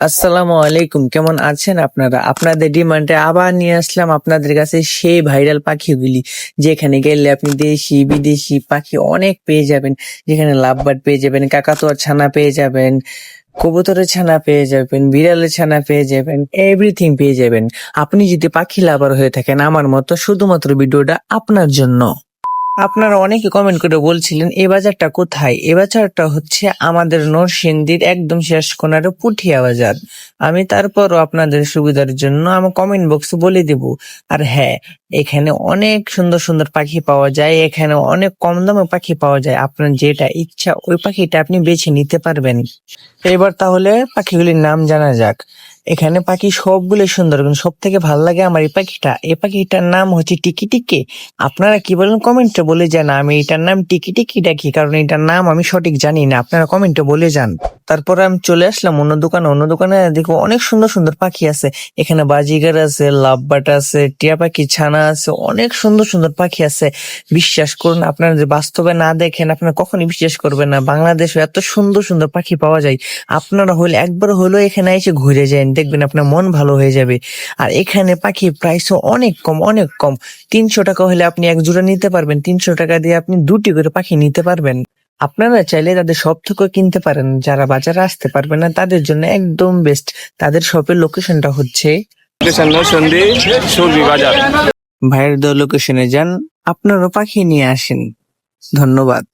আসসালামু আলাইকুম, কেমন আছেন আপনারা? আপনাদের ডিমান্ডে আবার নিয়ে আসলাম আপনাদের কাছে সেই ভাইরাল পাখিগুলি, যেখানে গেলে আপনি দেশি বিদেশি পাখি অনেক পেয়ে যাবেন। যেখানে লাভবার্ড পেয়ে যাবেন, কাকাতুয়ার ছানা পেয়ে যাবেন, কবুতরের ছানা পেয়ে যাবেন, বিড়ালের ছানা পেয়ে যাবেন, এভরিথিং পেয়ে যাবেন। আপনি যদি পাখি লাভার হয়ে থাকেন আমার মতো, শুধুমাত্র ভিডিওটা আপনার জন্য। আপনারা অনেকে কমেন্ট করে বলছিলেন এই বাজারটা কোথায়। এই বাজারটা হচ্ছে আমাদের নরসিংদীর একদম শেষ কোণার পুঠিয়া বাজার। আমি তারপরও আপনাদের সুবিধার জন্য আমার কমেন্ট বক্সে বলে দেব। আর হ্যাঁ, এখানে অনেক সুন্দর সুন্দর পাখি পাওয়া যায়, এখানে অনেক কম দামে পাখি পাওয়া যায়। আপনার যেটা ইচ্ছা ওই পাখিটা আপনি বেছে নিতে পারবেন। এবার তাহলে পাখিগুলির নাম জানা যাক। এখানে পাখি সবগুলো সুন্দর, কিন্তু সব থেকে ভালো লাগে আমার এই পাখিটার নাম হচ্ছে টিকি টিকি। আপনারা কি বলেন কমেন্টে বলে যান। আমি এটার নাম টিকি টিকি ডাকি, কারণ এটার নাম আমি সঠিক জানি না। আপনারা কমেন্টে বলে যান। তারপরে আমি চলে আসলাম অন্য দোকানে দেখো অনেক সুন্দর সুন্দর পাখি আছে। এখানে বাজিগার আছে, লাভবার্ড আছে, টিয়া পাখি ছানা আছে, অনেক সুন্দর সুন্দর পাখি আছে। বিশ্বাস করুন, আপনারা যে বাস্তবে না দেখেন আপনারা কখনই বিশ্বাস করবেন না। বাংলাদেশে এত সুন্দর সুন্দর পাখি পাওয়া যায়। আপনারা হলে একবার হলো এখানে এসে ঘুরে যান, দেখবেন আপনার মন ভালো হয়ে যাবে। আর এখানে পাখির প্রাইসও অনেক কম, অনেক কম। 300 টাকা হলে আপনি এক জোড়া নিতে পারবেন। 300 টাকা দিয়ে আপনি 2টি করে পাখি নিতে পারবেন। আপনারা চাইলে তাদের শপ থেকেও কিনতে পারেন। যারা বাজারে আসতে পারবে না তাদের জন্য একদম বেস্ট। তাদের শপের লোকেশনটা হচ্ছে নরসিংদী সুরভি বাজার। ভাইয়ের দেওয়া লোকেশনে যান, আপনারও পাখি নিয়ে আসেন। ধন্যবাদ।